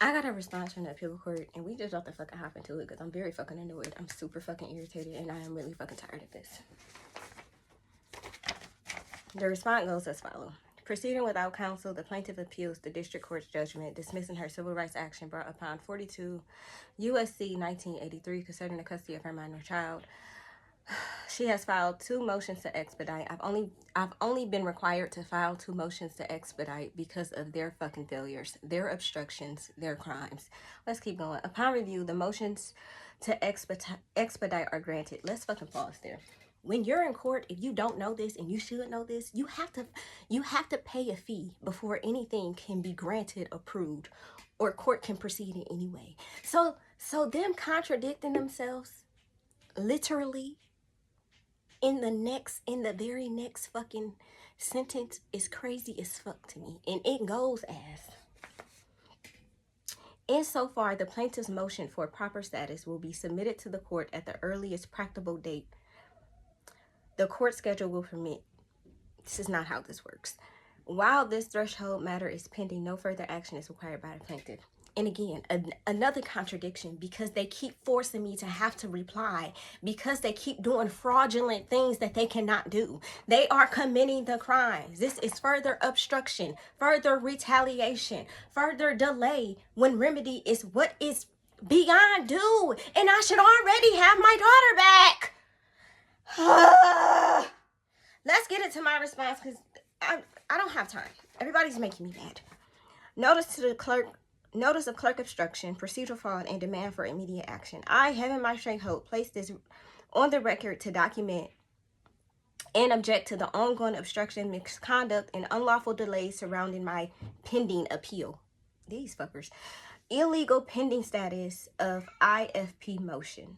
I got a response from the appeal court, and we just about to fucking hop into it because I'm very fucking annoyed. I'm super fucking irritated, and I am really fucking tired of this. The response goes as follows. Proceeding without counsel, the plaintiff appeals the district court's judgment dismissing her civil rights action brought upon 42 USC 1983 concerning the custody of her minor child. She has filed 2 motions to expedite. I've only been required to file 2 motions to expedite because of their fucking failures, their obstructions, their crimes. Let's keep going. Upon review, the motions to expedite are granted. Let's fucking pause there. When you're in court, if you don't know this, and you should know this, you have to pay a fee before anything can be granted, approved, or court can proceed in any way. So them contradicting themselves, literally, in the very next fucking sentence is crazy as fuck to me. And it goes as, insofar the plaintiff's motion for proper status will be submitted to the court at the earliest practicable date the court schedule will permit. This is not how this works. While this threshold matter is pending, no further action is required by the plaintiff. And again, another contradiction, because they keep forcing me to have to reply, because they keep doing fraudulent things that they cannot do. They are committing the crimes. This is further obstruction, further retaliation, further delay when remedy is what is beyond due. And I should already have my daughter back. Let's get into my response because I don't have time. Everybody's making me mad. Notice of clerk obstruction, procedural fraud, and demand for immediate action. I, Heaven-Marshay Hope, place this on the record to document and object to the ongoing obstruction, misconduct, and unlawful delays surrounding my pending appeal. These fuckers. Illegal pending status of IFP motion.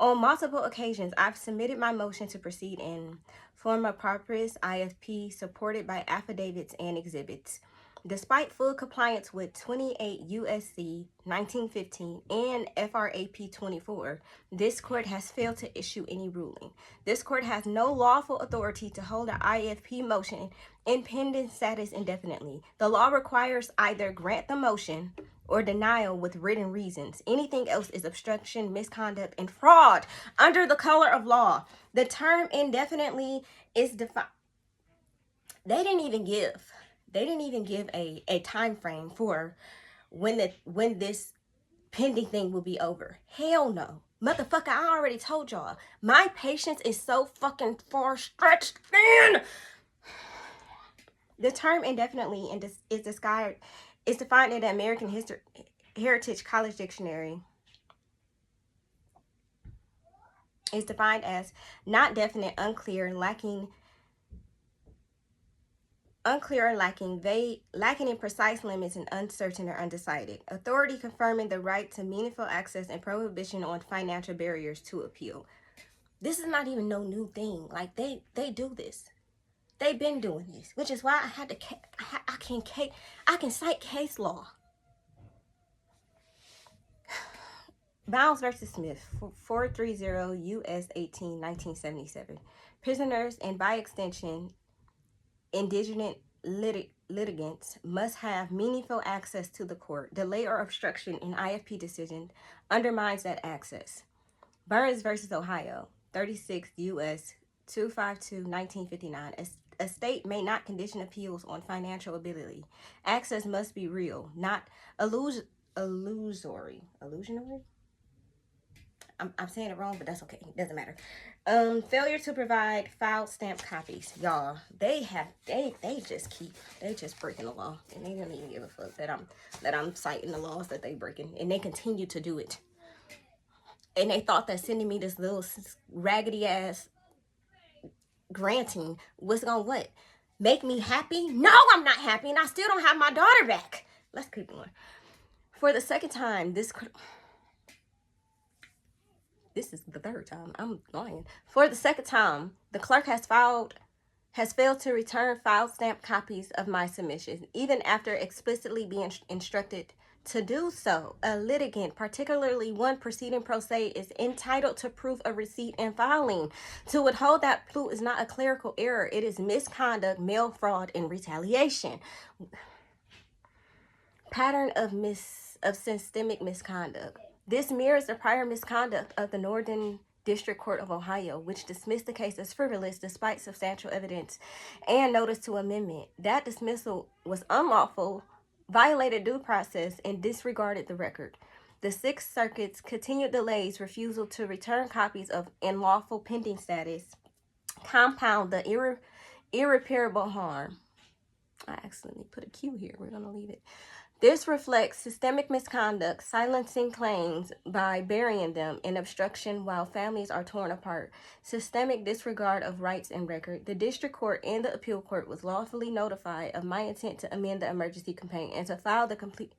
On multiple occasions, I've submitted my motion to proceed in form of purpose IFP supported by affidavits and exhibits. Despite full compliance with 28 USC 1915 and FRAP 24, this court has failed to issue any ruling. This court has no lawful authority to hold an IFP motion in pending status indefinitely. The law requires either grant the motion or denial with written reasons. Anything else is obstruction, misconduct, and fraud under the color of law. The term indefinitely is defined. They didn't even give a time frame for when this pending thing will be over. Hell no. Motherfucker, I already told y'all. My patience is so fucking far stretched thin. The term indefinitely is defined in the American Heritage College Dictionary. It's defined as not definite, unclear, lacking in precise limits, and uncertain or undecided. Authority confirming the right to meaningful access and prohibition on financial barriers to appeal. This is not even no new thing. Like they do this. They've been doing this, which is why I can cite case law. Bounds versus Smith, 430 U.S. 18, 1977. Prisoners and by extension, indigent litigants must have meaningful access to the court. Delay or obstruction in IFP decision undermines that access. Burns versus Ohio, 36 U.S. 252, 1959. A state may not condition appeals on financial ability. Access must be real, not illusory. Illusionary? I'm saying it wrong, but that's okay. It doesn't matter. Failure to provide file stamp copies. Y'all, they just breaking the law. And they don't even give a fuck that I'm citing the laws that they breaking. And they continue to do it. And they thought that sending me this little raggedy ass granting was gonna what? Make me happy? No, I'm not happy, and I still don't have my daughter back. Let's keep going. For the second time, this is the third time. I'm lying. For the second time, the clerk has failed to return file stamp copies of my submissions, even after explicitly being instructed to do so. A litigant, particularly one proceeding pro se, is entitled to proof of receipt and filing. To withhold that proof is not a clerical error. It is misconduct, mail fraud, and retaliation. Pattern of of systemic misconduct. This mirrors the prior misconduct of the Northern District Court of Ohio, which dismissed the case as frivolous despite substantial evidence and notice to amendment. That dismissal was unlawful, violated due process, and disregarded the record. The Sixth Circuit's continued delays, refusal to return copies of unlawful pending status, compound the irreparable harm. I accidentally put a Q here. We're going to leave it. This reflects systemic misconduct, silencing claims by burying them in obstruction while families are torn apart. Systemic disregard of rights and record. The district court and the appeal court was lawfully notified of my intent to amend the emergency complaint and to file the complete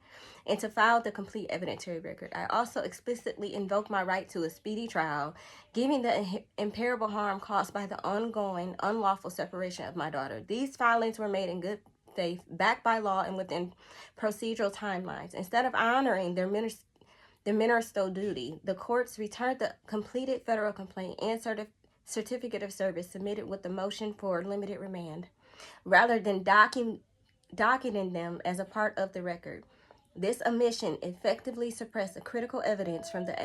evidentiary record. I also explicitly invoked my right to a speedy trial, giving the irreparable harm caused by the ongoing unlawful separation of my daughter. These filings were made in good faith, backed by law and within procedural timelines. Instead of honoring their ministerial duty, the courts returned the completed federal complaint and certificate of service submitted with the motion for limited remand, rather than docketing them as a part of the record. This omission effectively suppressed the critical evidence from the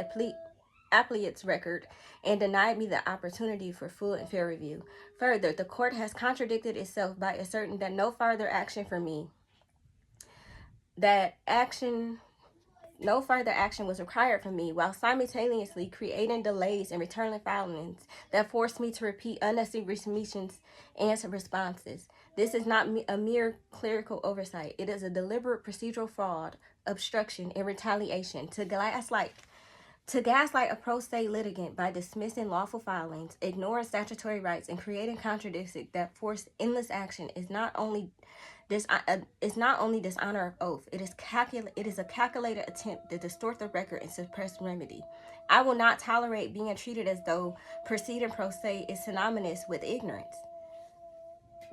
applicant's record and denied me the opportunity for full and fair review. Further, the court has contradicted itself by asserting that no further action was required from me, while simultaneously creating delays in returning filings that forced me to repeat unnecessary submissions and responses. This is not a mere clerical oversight. It is a deliberate procedural fraud, obstruction, and retaliation to gaslight a pro se litigant by dismissing lawful filings, ignoring statutory rights, and creating contradictions that force endless action is not only dishonor of oath. It is a calculated attempt to distort the record and suppress remedy. I will not tolerate being treated as though proceeding pro se is synonymous with ignorance.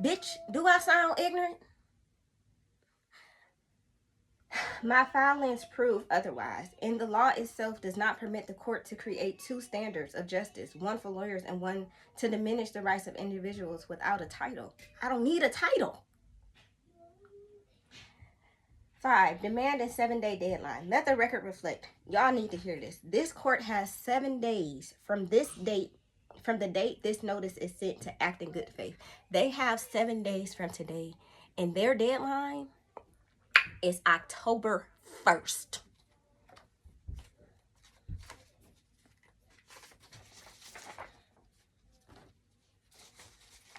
Bitch, do I sound ignorant? My filings prove otherwise, and the law itself does not permit the court to create two standards of justice, one for lawyers and one to diminish the rights of individuals without a title. I don't need a title. 5, demand a 7-day deadline. Let the record reflect. Y'all need to hear this. This court has 7 days from the date this notice is sent to act in good faith. They have 7 days from today, and their deadline is October 1st.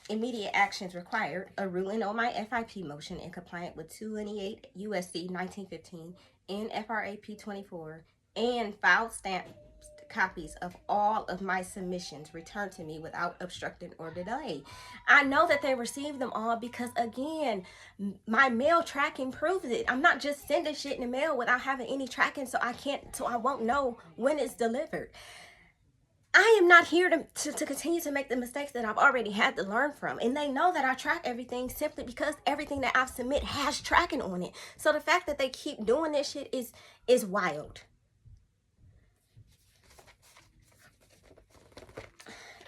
Immediate actions required: a ruling on my FIP motion in compliance with 228 USC 1915 and FRAP 24, and filed stamped copies of all of my submissions returned to me without obstruction or delay. I know that they received them all because, again, my mail tracking proves it. I'm not just sending shit in the mail without having any tracking, so I won't know when it's delivered. I am not here to continue to make the mistakes that I've already had to learn from. And they know that I track everything simply because everything that I've submit has tracking on it. So the fact that they keep doing this shit is wild.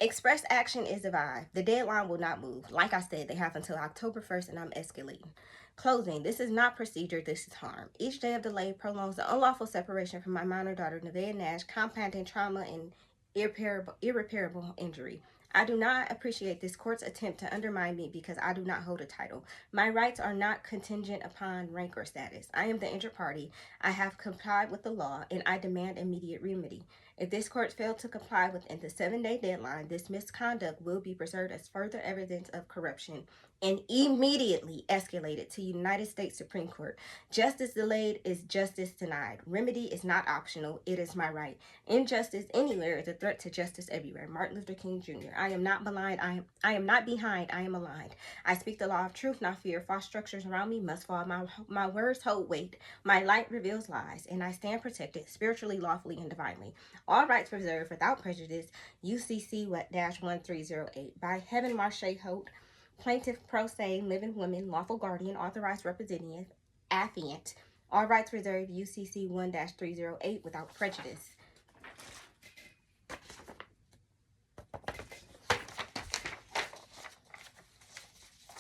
Express action is advised. The deadline will not move. Like I said, they have until October 1st, and I'm escalating. Closing. This is not procedure. This is harm. Each day of delay prolongs the unlawful separation from my minor daughter, Nevaeh Nash, compounding trauma and irreparable injury. I do not appreciate this court's attempt to undermine me because I do not hold a title. My rights are not contingent upon rank or status. I am the injured party. I have complied with the law, and I demand immediate remedy. If this court failed to comply within the 7-day deadline, this misconduct will be preserved as further evidence of corruption and immediately escalated to United States Supreme Court. Justice delayed is justice denied. Remedy is not optional. It is my right. Injustice anywhere is a threat to justice everywhere. Martin Luther King Jr. I am not blind. I am not behind. I am aligned. I speak the law of truth, not fear. False structures around me must fall. My words hold weight. My light reveals lies, and I stand protected spiritually, lawfully, and divinely. All rights reserved without prejudice. UCC-1308 by Heaven-Marshay Holt, plaintiff pro se, living woman, lawful guardian, authorized representative, affiant. All rights reserved. UCC 1-308 without prejudice.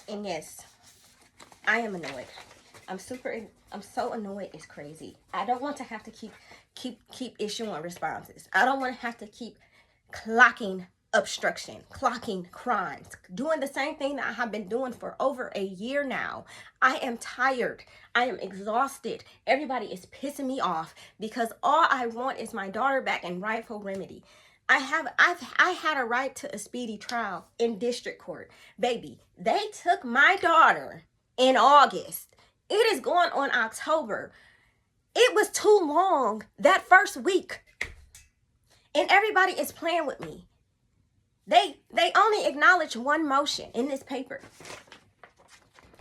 And yes, I am annoyed. I'm super I'm so annoyed. It's crazy. I don't want to have to keep issuing responses. I don't want to have to keep clocking obstruction, clocking crimes, doing the same thing that I have been doing for over a year now. I am tired. I am exhausted. Everybody is pissing me off because all I want is my daughter back in rightful remedy. I had a right to a speedy trial in district court. Baby, they took my daughter in August. It is going on October. It was too long that first week. And everybody is playing with me. They only acknowledge one motion in this paper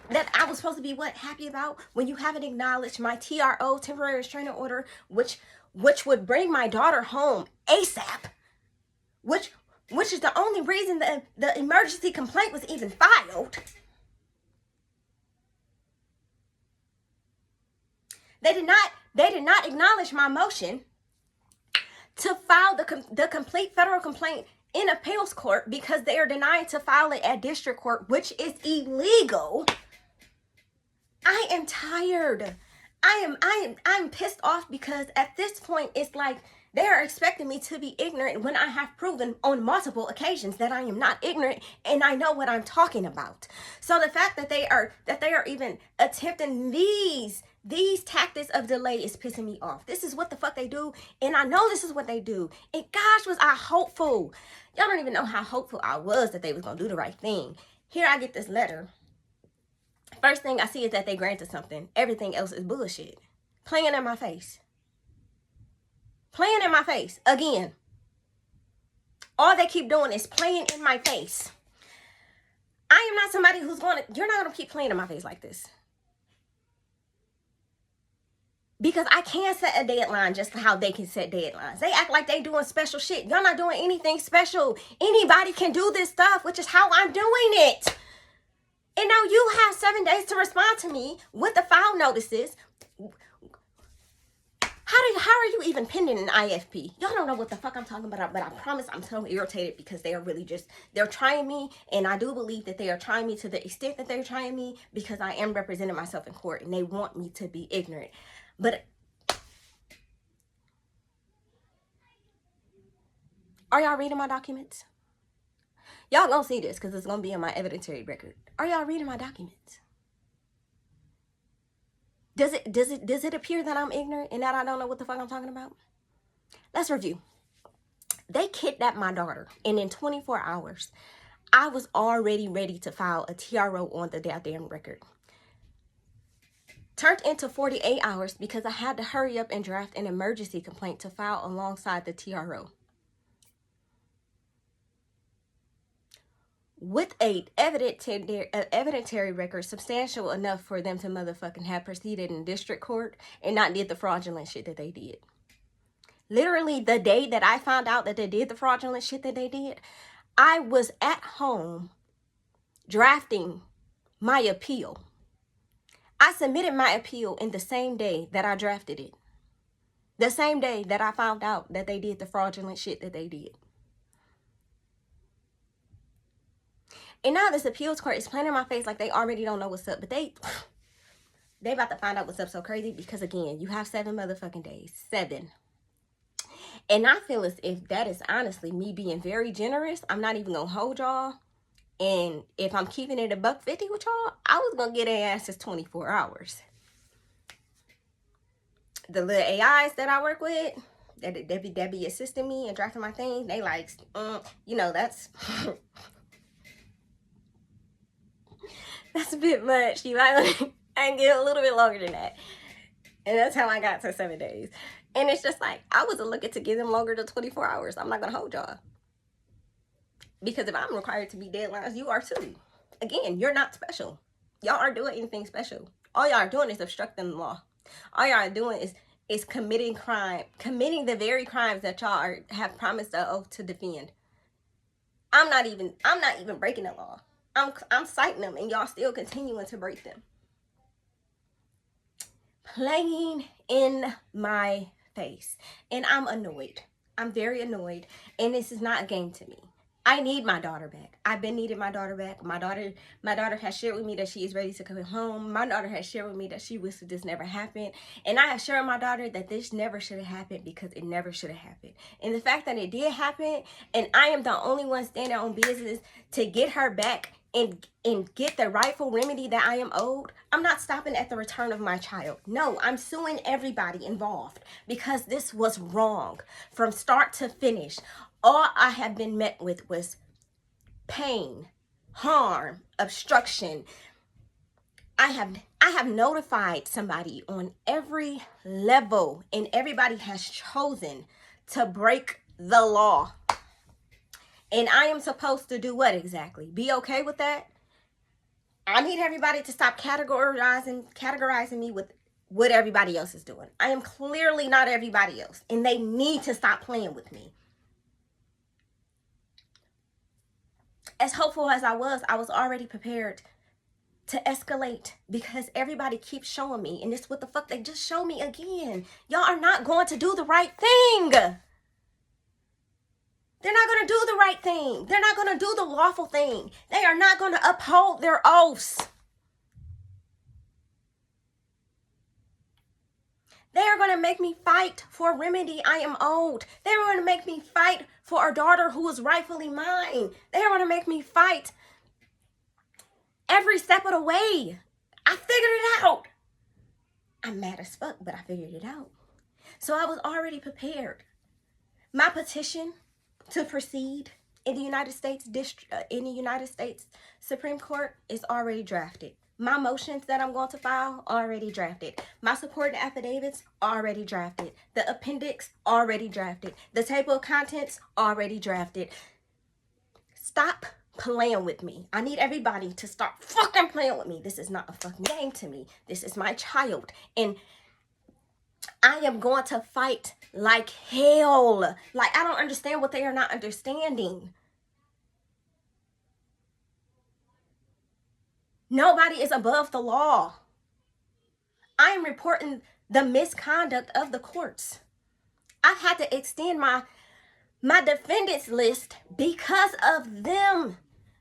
that I was supposed to be happy about, when you haven't acknowledged my TRO, temporary restraining order, which would bring my daughter home ASAP, which is the only reason the emergency complaint was even filed. They did not acknowledge my motion to file the complete federal complaint in appeals court because they are denying to file it at district court, which is illegal. I am tired. I'm pissed off because at this point it's like they are expecting me to be ignorant when I have proven on multiple occasions that I am not ignorant and I know what I'm talking about. So the fact that they are even attempting these tactics of delay is pissing me off. This is what the fuck they do, and I know this is what they do. And gosh, was I hopeful. Y'all don't even know how hopeful I was that they was gonna do the right thing. Here I get this letter. First thing I see is that they granted something. Everything else is bullshit. Playing in my face. Playing in my face again. All they keep doing is playing in my face. I am not somebody who's you're not gonna keep playing in my face like this. Because I can't set a deadline just how they can set deadlines. They act like they doing special shit. Y'all not doing anything special. Anybody can do this stuff, which is how I'm doing it. And now you have 7 days to respond to me with the file notices. How are you even pending an IFP? Y'all don't know what the fuck I'm talking about, but I promise I'm so irritated because they are really they're trying me, and I do believe that they are trying me to the extent that they're trying me because I am representing myself in court and they want me to be ignorant. But are y'all reading my documents? Y'all gonna see this because it's gonna be in my evidentiary record. Are y'all reading my documents? Does it appear that I'm ignorant and that I don't know what the fuck I'm talking about? Let's review. They kidnapped my daughter, and in 24 hours, I was already ready to file a TRO on the goddamn record. Turned into 48 hours because I had to hurry up and draft an emergency complaint to file alongside the TRO. With a evidentiary record substantial enough for them to motherfucking have proceeded in district court and not did the fraudulent shit that they did. Literally the day that I found out that they did the fraudulent shit that they did, I was at home drafting my appeal. I submitted my appeal in the same day that I drafted it. The same day that I found out that they did the fraudulent shit that they did. And now this appeals court is playing in my face like they already don't know what's up. But they about to find out what's up so crazy because, again, you have 7 motherfucking days. 7. And I feel as if that is honestly me being very generous. I'm not even going to hold y'all. And if I'm keeping it $1.50 with y'all, I was going to get their asses 24 hours. The little AIs that I work with, that be assisting me and drafting my thing, they like, you know, that's... That's a bit much. You might I can get a little bit longer than that. And that's how I got to 7 days. And it's just like, I wasn't looking to give them longer than 24 hours. I'm not going to hold y'all. Because if I'm required to be deadlines, you are too. Again, you're not special. Y'all aren't doing anything special. All y'all are doing is obstructing the law. All y'all are doing is committing crime. Committing the very crimes that y'all have promised an oath to defend. I'm not even breaking the law. I'm citing them and y'all still continuing to break them. Playing in my face. And I'm annoyed. I'm very annoyed. And this is not a game to me. I need my daughter back. I've been needing my daughter back. My daughter has shared with me that she is ready to come home. My daughter has shared with me that she wishes this never happened. And I assured my daughter that this never should have happened because it never should have happened. And the fact that it did happen, and I am the only one standing on business to get her back and get the rightful remedy that I am owed, I'm not stopping at the return of my child. No, I'm suing everybody involved because this was wrong from start to finish. All I have been met with was pain, harm, obstruction. I have notified somebody on every level, and everybody has chosen to break the law. And I am supposed to do what exactly? Be okay with that? I need everybody to stop categorizing me with what everybody else is doing. I am clearly not everybody else, and they need to stop playing with me. As hopeful as I was already prepared to escalate because everybody keeps showing me, and this what the fuck they just showed me again. Y'all are not going to do the right thing. They're not going to do the right thing. They're not going to do the lawful thing. They are not going to uphold their oaths. They are going to make me fight for a remedy I am owed. They are going to make me fight for a daughter who is rightfully mine. They are going to make me fight every step of the way. I figured it out. I'm mad as fuck, but I figured it out. So I was already prepared. My petition to proceed in the United States Supreme Court is already drafted. My motions that I'm going to file already drafted. My supporting affidavits already drafted. The appendix already drafted. The table of contents already drafted. Stop playing with me. I need everybody to stop fucking playing with me. This is not a fucking game to me. This is my child. And I am going to fight like hell. Like, I don't understand what they are not understanding. Nobody is above the law. I am reporting the misconduct of the courts. I've had to extend my defendants list because of them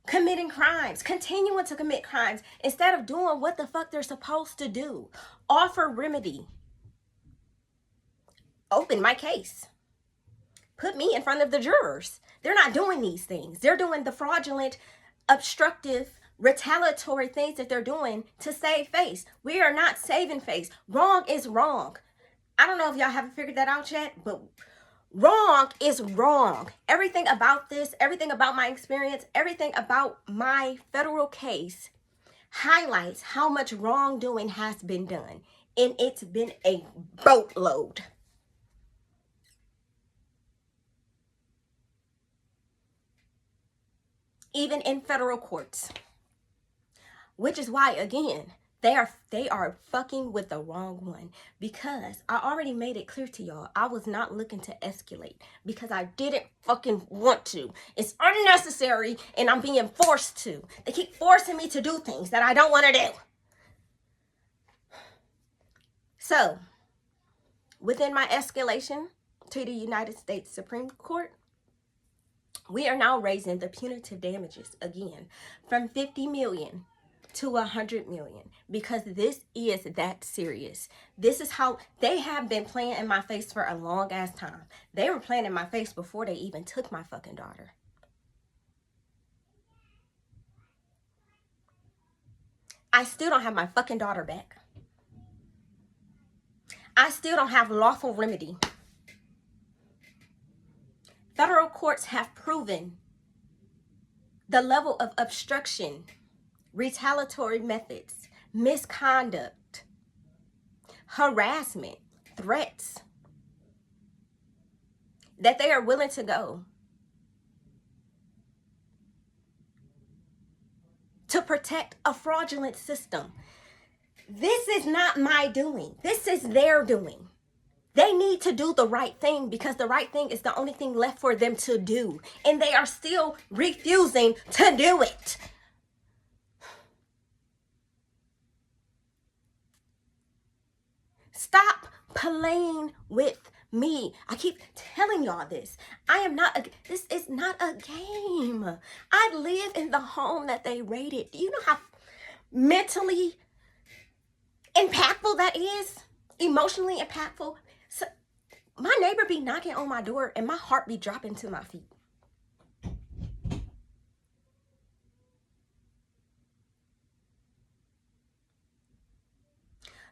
committing crimes, continuing to commit crimes, instead of doing what the fuck they're supposed to do. Offer remedy. Open my case. Put me in front of the jurors. They're not doing these things. They're doing the fraudulent, obstructive, retaliatory things that they're doing to save face. We are not saving face. Wrong is wrong. I don't know if y'all haven't figured that out yet, but wrong is wrong. Everything about this, everything about my experience, everything about my federal case highlights how much wrongdoing has been done. And it's been a boatload. Even in federal courts. Which is why, again, they are fucking with the wrong one, because I already made it clear to y'all I was not looking to escalate because I didn't fucking want to. It's unnecessary and I'm being forced to. They keep forcing me to do things that I don't want to do. So, within my escalation to the United States Supreme Court, we are now raising the punitive damages again from 50 million to 100 million, because this is that serious. This is how they have been playing in my face for a long ass time. They were playing in my face before they even took my fucking daughter. I still don't have my fucking daughter back. I still don't have lawful remedy. Federal courts have proven the level of obstruction, retaliatory methods, misconduct, harassment, threats, that they are willing to go to protect a fraudulent system. This is not my doing. This is their doing. They need to do the right thing because the right thing is the only thing left for them to do. And they are still refusing to do it. Stop playing with me. I keep telling y'all this. This is not a game. I live in the home that they raided. Do you know how mentally impactful that is? Emotionally impactful. So my neighbor be knocking on my door and my heart be dropping to my feet.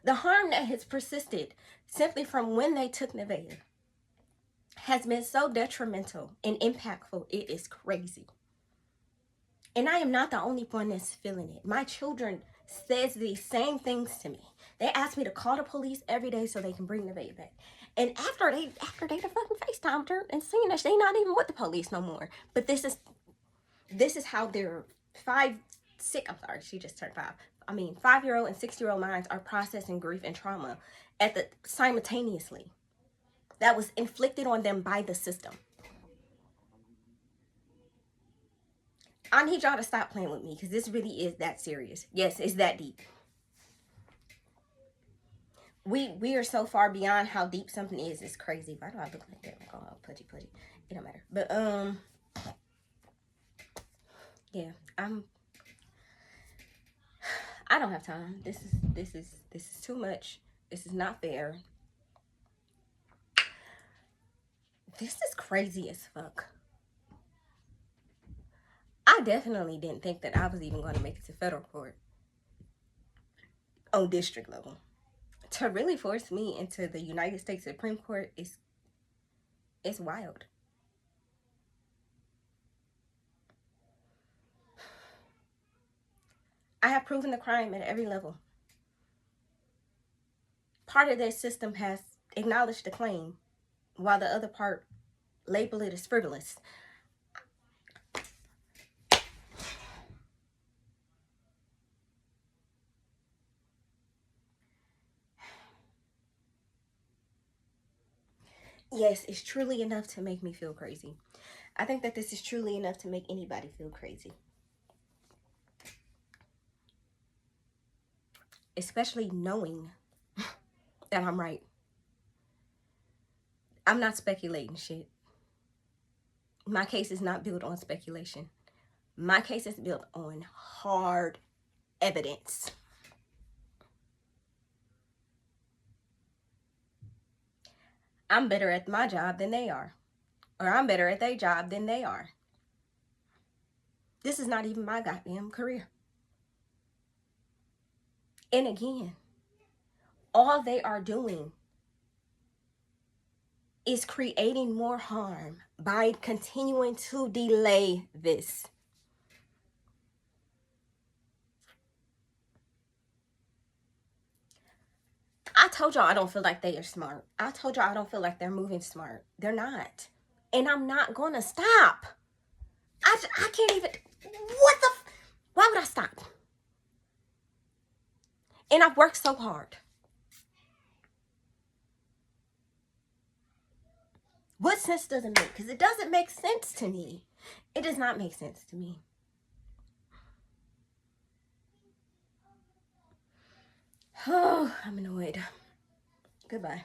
The harm that has persisted simply from when they took Nevaeh has been so detrimental and impactful, it is crazy. And I am not the only one that's feeling it. My children says these same things to me. They ask me to call the police every day so they can bring Nevaeh back. And after they fucking FaceTimed her and seen that they not even with the police no more. But this is how their 5-year-old and 6-year-old minds are processing grief and trauma simultaneously. That was inflicted on them by the system. I need y'all to stop playing with me because this really is that serious. Yes, it's that deep. We are so far beyond how deep something is. It's crazy. Why do I look like that? I'm going pudgy. It don't matter. But yeah, I don't have time. This is too much. This is not fair. This is crazy as fuck. I definitely didn't think that I was even going to make it to federal court on district level. To really force me into the United States Supreme Court is wild. I have proven the crime at every level. Part of their system has acknowledged the claim, while the other part label it as frivolous. Yes, it's truly enough to make me feel crazy. I think that this is truly enough to make anybody feel crazy. Especially knowing that I'm right. I'm not speculating shit. My case is not built on speculation. My case is built on hard evidence. I'm better at my job than they are. Or I'm better at their job than they are. This is not even my goddamn career. And again, all they are doing is creating more harm by continuing to delay this. I told y'all I don't feel like they are smart. I told y'all I don't feel like they're moving smart. They're not. And I'm not going to stop. I can't even. Why would I stop? And I've worked so hard. What sense does it make? Because it doesn't make sense to me. It does not make sense to me. Oh, I'm annoyed. Goodbye.